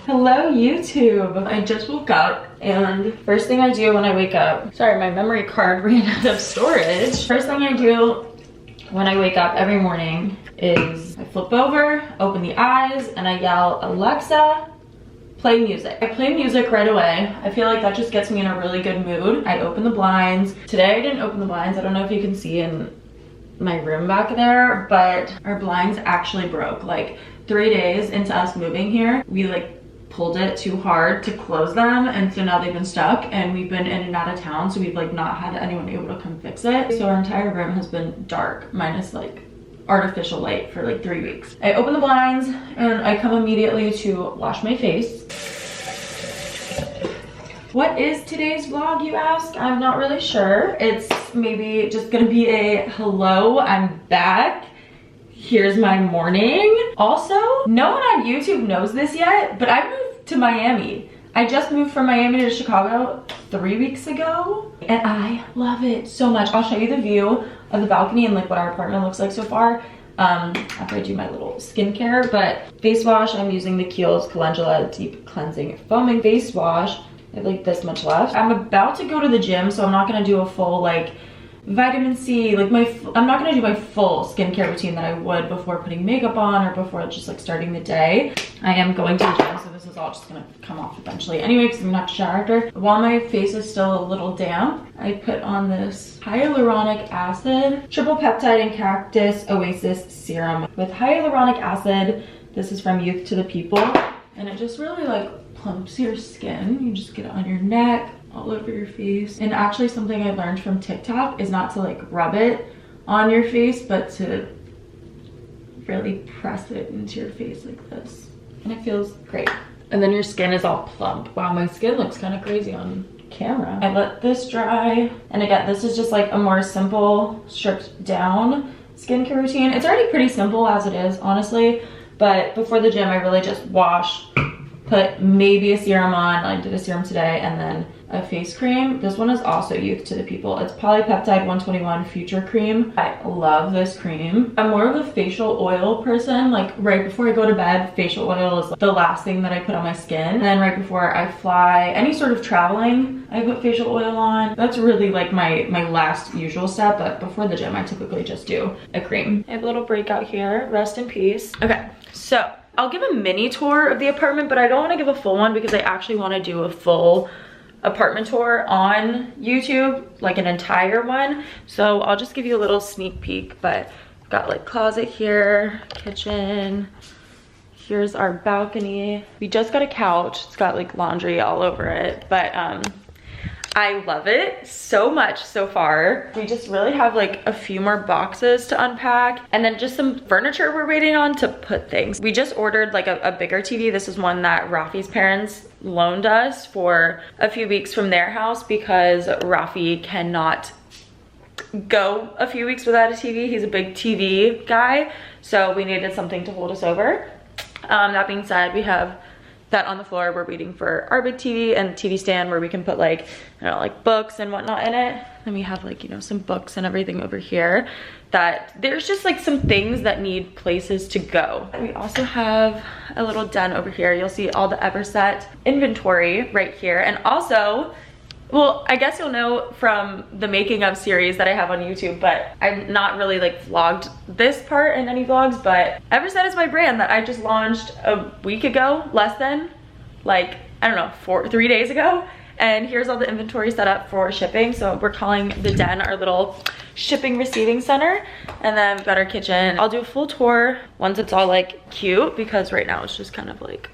Hello YouTube. I just woke up and first thing I do when I wake up, sorry, my memory card ran out of storage. First thing I do when I wake up every morning is I flip over, open the eyes, and I yell, Alexa, play music. I play music right away. I feel like that just gets me in a really good mood. I open the blinds. Today I didn't open the blinds. I don't know if you can see in my room back there, but our blinds actually broke. Like 3 days into us moving here, we like pulled it too hard to close them, and so now they've been stuck and we've been in and out of town, so we've like not had anyone able to come fix it. So our entire room has been dark minus like artificial light for like 3 weeks. I open the blinds and I come immediately to wash my face. What is today's vlog, you ask? I'm not really sure. It's maybe just gonna be a hello, I'm back. Here's my morning. Also, no one on YouTube knows this yet, but I moved to Miami. I just moved from Miami to Chicago 3 weeks ago, and I love it so much. I'll show you the view of the balcony and like what our apartment looks like so far after I do my little skincare. But face wash, I'm using the Kiehl's Calendula Deep Cleansing Foaming Face Wash. I have like this much left. I'm about to go to the gym, so I'm not gonna do a full like vitamin C, like I'm not gonna do my full skincare routine that I would before putting makeup on or before just like starting the day. I am going to the gym, so this is all just gonna come off eventually anyway because I'm gonna have to shower after. While my face is still a little damp, I put on this hyaluronic acid triple peptide and cactus oasis serum with hyaluronic acid. This is from Youth to the People, and it just really like plumps your skin. You just get it on your neck, all over your face. And actually something I learned from TikTok is not to like rub it on your face, but to really press it into your face like this. And it feels great. And then your skin is all plump. Wow, my skin looks kind of crazy on camera. I let this dry. And again, this is just like a more simple, stripped down skincare routine. It's already pretty simple as it is, honestly. But before the gym, I really just wash, put maybe a serum on. I did a serum today, and then a face cream. This one is also Youth to the People. It's Polypeptide 121 Future Cream. I love this cream. I'm more of a facial oil person. Like right before I go to bed, facial oil is like the last thing that I put on my skin. And then right before I fly, any sort of traveling, I put facial oil on. That's really like my last usual step, but before the gym, I typically just do a cream. I have a little breakout here. Rest in peace. Okay, so I'll give a mini tour of the apartment, but I don't want to give a full one because I actually want to do a full apartment tour on YouTube, like an entire one. So I'll just give you a little sneak peek, but I've got like closet here, kitchen. Here's our balcony. We just got a couch. It's got like laundry all over it, but I love it so much so far. We just really have like a few more boxes to unpack, and then just some furniture we're waiting on to put things. We just ordered like a bigger TV. This is one that Rafi's parents loaned us for a few weeks from their house because Rafi cannot go a few weeks without a TV. He's a big TV guy, so we needed something to hold us over. That being said, we have that on the floor. We're waiting for our big TV and TV stand where we can put like, I don't know, like books and whatnot in it. Then we have like, you know, some books and everything over here. That there's just like some things that need places to go. We also have a little den over here. You'll see all the Everset inventory right here. And also, well, I guess you'll know from the making of series that I have on YouTube, but I've not really like vlogged this part in any vlogs, but Everset is my brand that I just launched a week ago, less than, like, I don't know, 3 days ago. And here's all the inventory set up for shipping. So we're calling the den our little shipping receiving center. And then we've got our kitchen. I'll do a full tour once it's all like cute, because right now it's just kind of like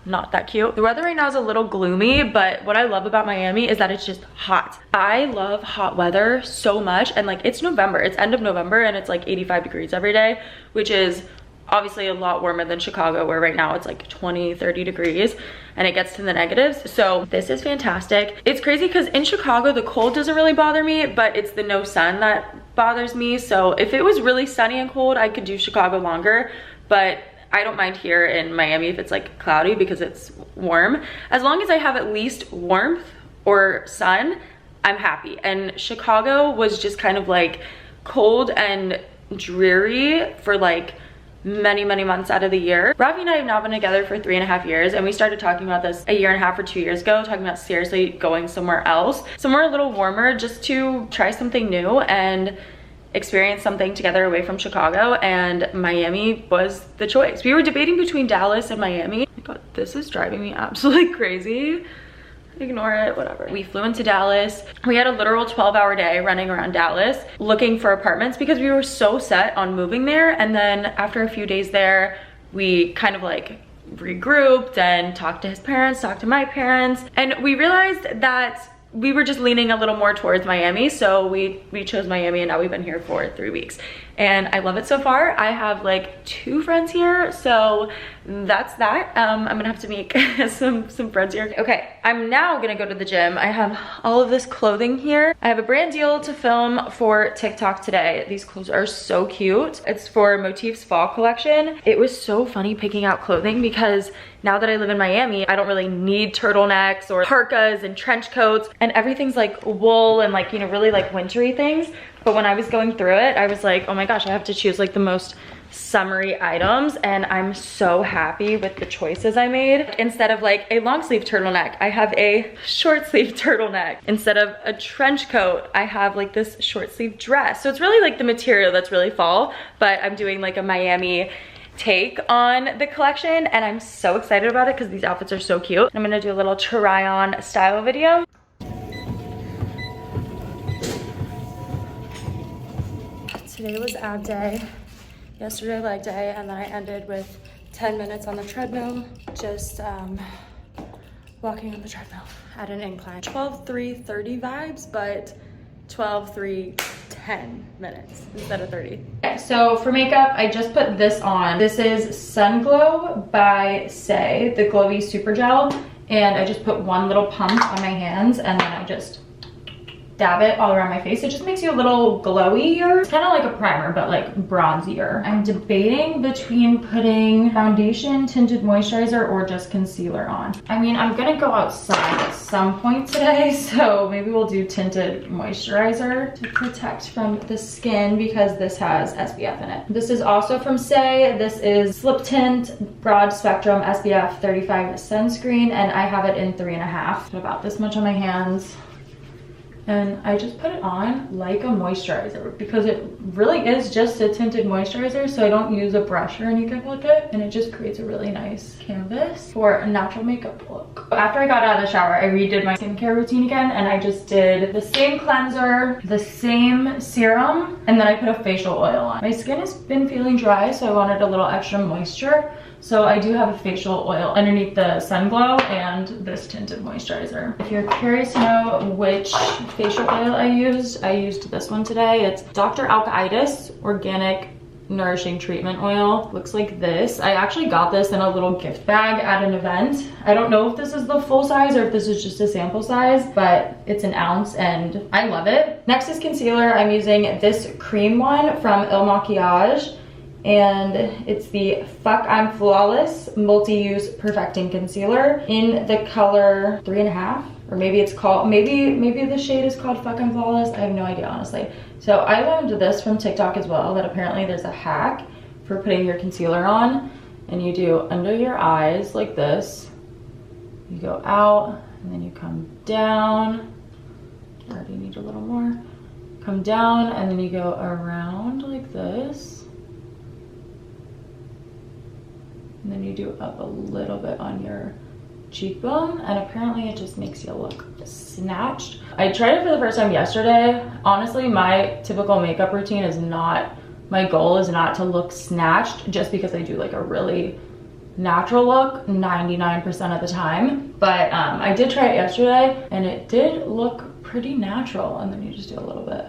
not that cute. The weather right now is a little gloomy, but what I love about Miami is that it's just hot. I love hot weather so much, and like it's November, it's end of November, and it's like 85 degrees every day, which is obviously a lot warmer than Chicago, where right now it's like 20-30 degrees and it gets to the negatives. So this is fantastic. It's crazy because in Chicago the cold doesn't really bother me, but it's the no sun that bothers me. So if it was really sunny and cold, I could do Chicago longer, but I don't mind here in Miami if it's like cloudy because it's warm. As long as I have at least warmth or sun, I'm happy. And Chicago was just kind of like cold and dreary for like many months out of the year. Ravi and I have now been together for 3.5 years, and we started talking about this 1.5 years or 2 years ago, talking about seriously going somewhere else, somewhere a little warmer, just to try something new and experience something together away from Chicago, and Miami was the choice. We were debating between Dallas and Miami. Oh my God, this is driving me absolutely crazy. Ignore it, whatever. We flew into Dallas. We had a literal 12-hour day running around Dallas looking for apartments because we were so set on moving there. And then after a few days there, we kind of like regrouped and talked to his parents, talked to my parents, and we realized that we were just leaning a little more towards Miami. So we chose Miami, and now we've been here for 3 weeks. And I love it so far. I have like 2 friends here, so that's that. I'm gonna have to make some friends here. Okay, I'm now gonna go to the gym. I have all of this clothing here. I have a brand deal to film for TikTok today. These clothes are so cute. It's for Motif's fall collection. It was so funny picking out clothing because now that I live in Miami, I don't really need turtlenecks or parkas and trench coats, and everything's like wool and like, you know, really like wintry things. But when I was going through it, I was like, oh my gosh, I have to choose like the most summery items, and I'm so happy with the choices I made. Instead of like a long sleeve turtleneck, I have a short sleeve turtleneck. Instead of a trench coat, I have like this short sleeve dress. So it's really like the material that's really fall, but I'm doing like a Miami take on the collection, and I'm so excited about it because these outfits are so cute. I'm gonna do a little try on style video. Today was ab day, yesterday leg day, and then I ended with 10 minutes on the treadmill, just walking on the treadmill at an incline. 12:3:30 vibes, but 12:3:10 minutes instead of 30. Okay, so for makeup, I just put this on. This is Sun Glow by Say, the Glowy Super Gel, and I just put one little pump on my hands, and then I just dab it all around my face. It just makes you a little glowier. It's kind of like a primer, but like bronzier. I'm debating between putting foundation, tinted moisturizer, or just concealer on. I mean, I'm gonna go outside at some point today, so maybe we'll do tinted moisturizer to protect from the skin because this has SPF in it. This is also from Say. This is Slip Tint Broad Spectrum SPF 35 sunscreen, and I have it in 3.5. About this much on my hands. And I just put it on like a moisturizer because it really is just a tinted moisturizer, so I don't use a brush or anything with it, and it just creates a really nice canvas for a natural makeup look. After I got out of the shower, I redid my skincare routine again, and I just did the same cleanser, the same serum, and then I put a facial oil on. My skin has been feeling dry, so I wanted a little extra moisture. So I do have a facial oil underneath the Sun Glow and this tinted moisturizer. If you're curious to know which facial oil I used this one today. It's Dr. Alkaitis Organic Nourishing Treatment Oil. Looks like this. I actually got this in a little gift bag at an event. I don't know if this is the full size or if this is just a sample size, but it's an ounce and I love it. Next is concealer. I'm using this cream one from Il Makiage, and it's the Fuck I'm Flawless Multi-Use Perfecting Concealer in the color 3.5, or maybe it's called, maybe the shade is called Fuck I'm Flawless. I have no idea, honestly. So I learned this from TikTok as well, that apparently there's a hack for putting your concealer on, and you do under your eyes like this. You go out, and then you come down. I already need a little more. Come down, and then you go around like this. And then you do up a little bit on your cheekbone, and apparently it just makes you look snatched. I tried it for the first time yesterday. Honestly, my typical makeup routine is not, my goal is not to look snatched, just because I do like a really natural look 99% of the time. But I did try it yesterday and it did look pretty natural. And then you just do a little bit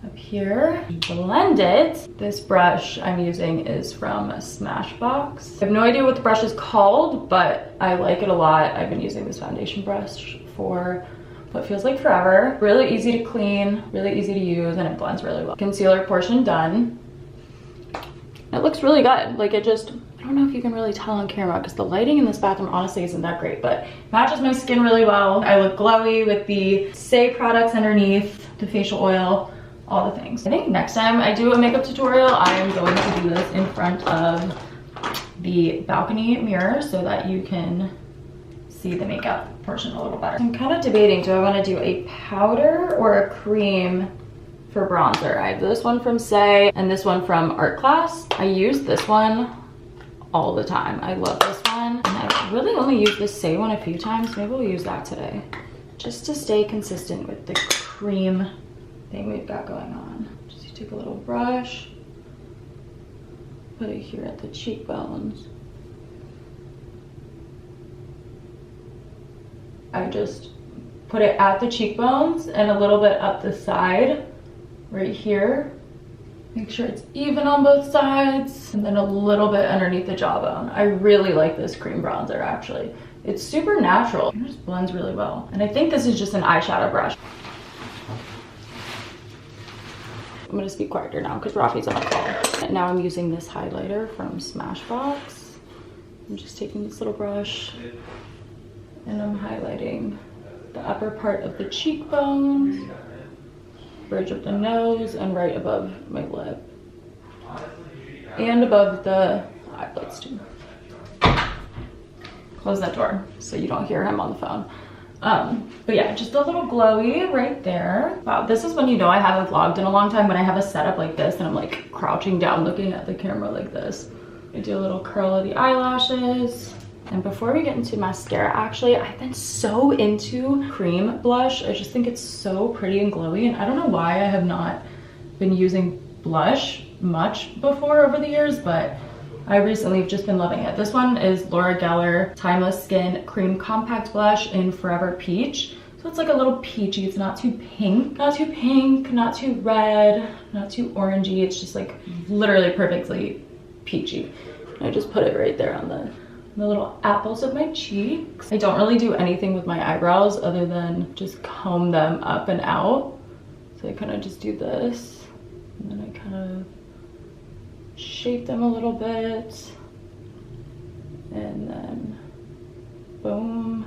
up here, blend it. This brush I'm using is from Smashbox. I have no idea what the brush is called, but I like it a lot. I've been using this foundation brush for what feels like forever. Really easy to clean, really easy to use, and it blends really well. Concealer portion done. It looks really good. Like, it just, I don't know if you can really tell on camera because the lighting in this bathroom honestly isn't that great, but matches my skin really well. I look glowy with the Say products underneath, the facial oil all the things. I think next time I do a makeup tutorial, I am going to do this in front of the balcony mirror so that you can see the makeup portion a little better. I'm kind of debating, do I want to do a powder or a cream for bronzer? I have this one from Say and this one from Art Class. I use this one all the time. I love this one. And I've really only used this Say one a few times. Maybe we'll use that today, just to stay consistent with the cream thing we've got going on. Just take a little brush, put it here at the cheekbones. I just put it at the cheekbones and a little bit up the side right here. Make sure it's even on both sides, and then a little bit underneath the jawbone. I really like this cream bronzer actually. It's super natural. It just blends really well. And I think this is just an eyeshadow brush. I'm gonna speak quieter now because Rafi's on the call. And now I'm using this highlighter from Smashbox. I'm just taking this little brush and I'm highlighting the upper part of the cheekbones, bridge of the nose, and right above my lip. And above the eyelids too. Close that door so you don't hear him on the phone. But yeah, just a little glowy right there. Wow, this is when you know I haven't vlogged in a long time, when I have a setup like this and I'm like crouching down looking at the camera like this. I do a little curl of the eyelashes. And before we get into mascara, actually, I've been so into cream blush. I just think it's so pretty and glowy, and I don't know why I have not been using blush much before over the years, but I recently have just been loving it. This one is Laura Geller Timeless Skin Cream Compact Blush in Forever Peach. So it's like a little peachy. It's not too pink, not too pink, not too red, not too orangey. It's just like literally perfectly peachy. I just put it right there on the little apples of my cheeks. I don't really do anything with my eyebrows other than just comb them up and out. So I kind of just do this, and then I kind of shape them a little bit, and then boom,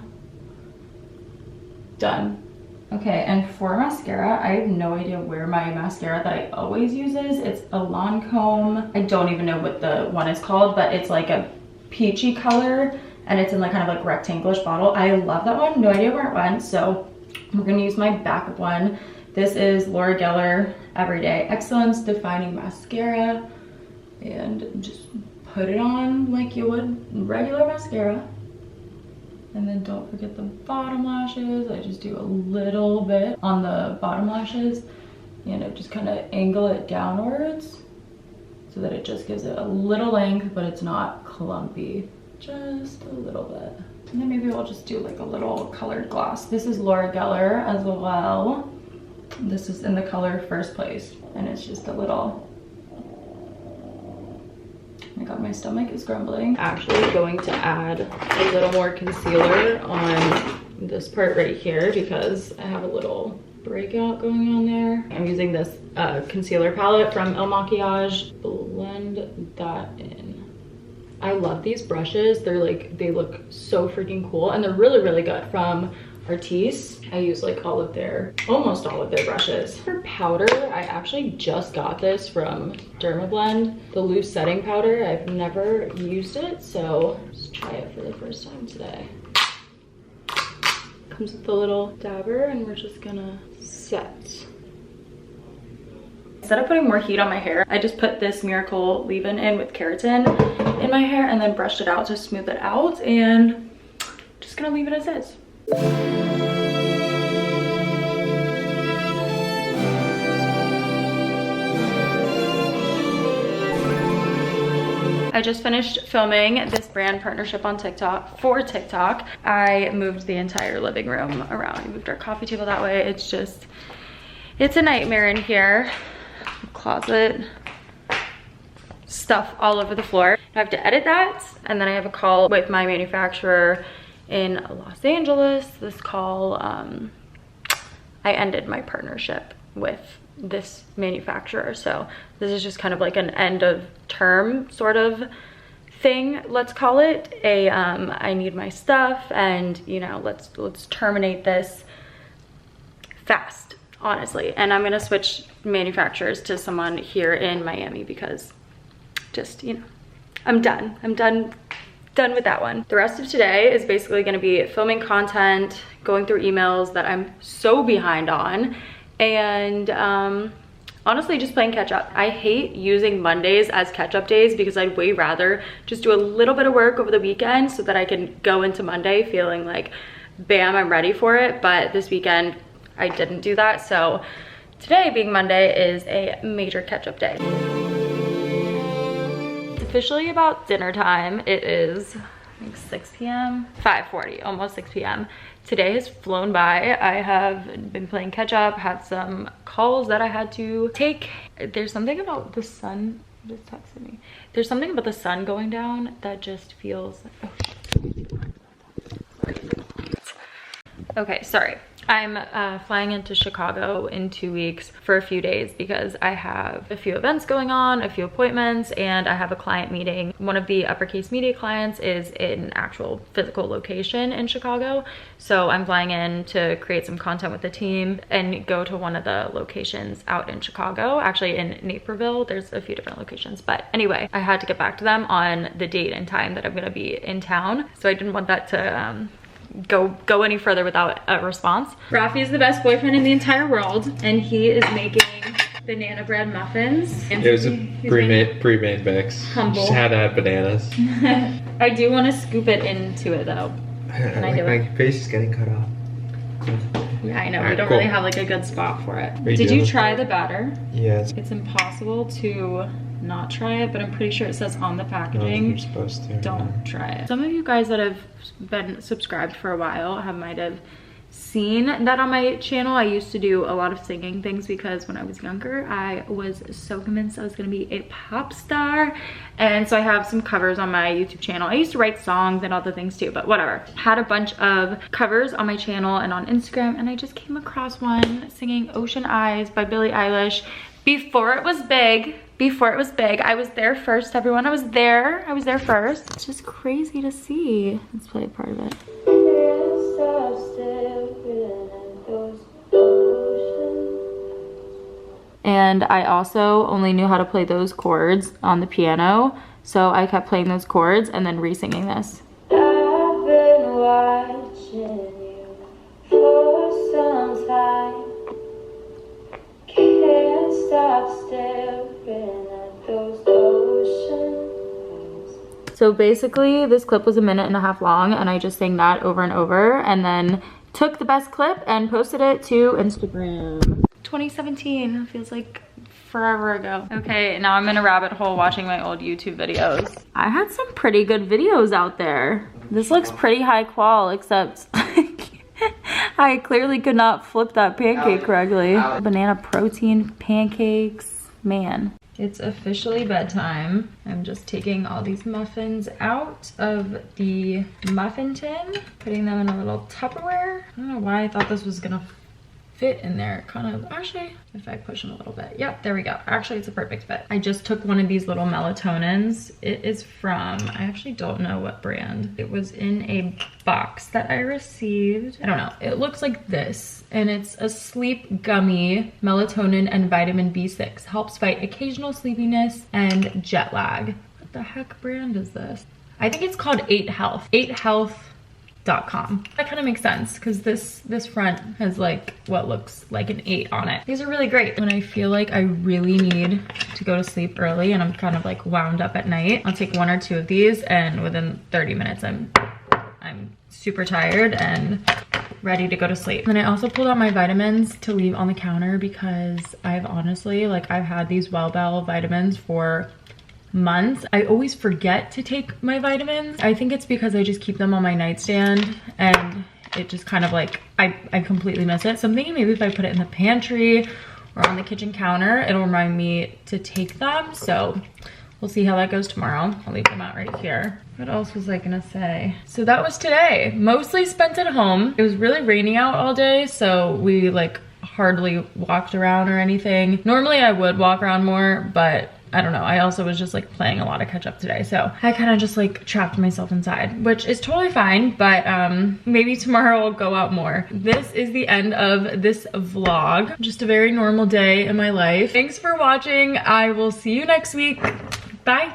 done. Okay, and for mascara, I have no idea where my mascara that I always use is. It's a Lancome. I don't even know what the one is called, but it's like a peachy color and it's in like kind of like rectangular bottle. I love that one. No idea where it went, so we're gonna use my backup one. This is Laura Geller Everyday Excellence Defining Mascara, and just put it on like you would regular mascara. And then don't forget the bottom lashes. I just do a little bit on the bottom lashes, and I just kind of angle it downwards so that it just gives it a little length, but it's not clumpy, just a little bit. And then maybe we'll just do like a little colored gloss. This is Laura Geller as well. This is in the color First Place, and it's just a little, oh my god, my stomach is grumbling. Actually going to add a little more concealer on this part right here because I have a little breakout going on there. I'm using this concealer palette from El Makiage. Blend that in. I love these brushes. They're like, they look so freaking cool, and they're really, really good from Artis. I use like all of their, almost all of their brushes. For powder, I actually just got this from Dermablend, the loose setting powder. I've never used it, so let's try it for the first time today. Comes with a little dabber, and we're just gonna set. Instead of putting more heat on my hair, I just put this Miracle leave-in in with keratin in my hair and then brushed it out to smooth it out, and just gonna leave it as is. I just finished filming this brand partnership on TikTok for TikTok. I moved the entire living room around. We moved our coffee table that way. It's just, it's a nightmare in here. Closet, stuff all over the floor. I have to edit that, and then I have a call with my manufacturer in Los Angeles. This call, I ended my partnership with this manufacturer, so this is just kind of like an end of term sort of thing, let's call it. I need my stuff, and you know, let's terminate this fast. honestly. And I'm gonna switch manufacturers to someone here in Miami because just, you know, I'm done with that one. The rest of today is basically gonna be filming content, going through emails that I'm so behind on, and honestly just playing catch up. I hate using Mondays as catch up days because I'd way rather just do a little bit of work over the weekend so that I can go into Monday feeling like, bam, I'm ready for it. But this weekend I didn't do that. So today being Monday is a major catch up day. It's officially about dinner time. It is, I think, 6 p.m. 5:40, almost 6 p.m. Today has flown by. I have been playing catch up, had some calls that I had to take. There's something about the sun, just texted me. There's something about the sun going down that just feels like, oh shit. Okay, sorry. I'm flying into Chicago in 2 weeks for a few days because I have a few events going on, a few appointments, and I have a client meeting. One of the uppercase media clients is in an actual physical location in Chicago. So I'm flying in to create some content with the team and go to one of the locations out in Chicago, actually in Naperville. There's a few different locations, but anyway, I had to get back to them on the date and time that I'm gonna be in town. So I didn't want that to go any further without a response. Rafi is the best boyfriend in the entire world, and he is making banana bread muffins. And it was a pre-made mix. Humble. Just had to have bananas. I do want to scoop it into it though. Can I do it? My face is getting cut off. Yeah, I know. Right, we don't cool. really have like a good spot for it. You Did you try the batter? Yes. It's impossible to not try it, but I'm pretty sure it says on the packaging, you're supposed to. Don't try it. Some of you guys that have been subscribed for a while might have seen that on my channel. I used to do a lot of singing things because when I was younger, I was so convinced I was gonna be a pop star. And so I have some covers on my YouTube channel. I used to write songs and other things too, but whatever. Had a bunch of covers on my channel and on Instagram, and I just came across one singing Ocean Eyes by Billie Eilish before it was big. I was there first, everyone. I was there first. It's just crazy to see. Let's play a part of it. And I also only knew how to play those chords on the piano, so I kept playing those chords and then re-singing this. I've been watching you for some time. Can't stop staring at those ocean eyes. So basically, this clip was 1.5 minutes long, and I just sang that over and over, and then took the best clip and posted it to Instagram. 2017 feels like forever ago. Okay, now I'm in a rabbit hole watching my old YouTube videos. I had some pretty good videos out there. This looks pretty high qual, except I clearly could not flip that pancake correctly. Banana protein pancakes, man. It's officially bedtime. I'm just taking all these muffins out of the muffin tin, putting them in a little Tupperware. I don't know why I thought this was gonna fit in there. Kind of, actually, if I push them a little bit. Yep, there we go. Actually, it's a perfect fit. I just took one of these little melatonins. It is from, I actually don't know what brand. It was in a box that I received. I don't know. It looks like this, and it's a sleep gummy, melatonin and vitamin B6. Helps fight occasional sleepiness and jet lag. What the heck brand is this? I think it's called 8 Health. 8health.com. That kind of makes sense because this front has like what looks like an 8 on it. These are really great. When I feel like I really need to go to sleep early and I'm kind of like wound up at night, I'll take 1 or 2 of these, and within 30 minutes I'm super tired and ready to go to sleep. And I also pulled out my vitamins to leave on the counter because I've honestly, like, I've had these Wellbell vitamins for months. I always forget to take my vitamins. I think it's because I just keep them on my nightstand and it just kind of like, I completely miss it. So I'm thinking maybe if I put it in the pantry or on the kitchen counter, it'll remind me to take them. So we'll see how that goes tomorrow. I'll leave them out right here. What else was I gonna say? So that was today. Mostly spent at home. It was really rainy out all day, so we like hardly walked around or anything. Normally I would walk around more, but I don't know. I also was just like playing a lot of catch up today. So I kind of just like trapped myself inside, which is totally fine. But maybe tomorrow I'll go out more. This is the end of this vlog. Just a very normal day in my life. Thanks for watching. I will see you next week. Bye.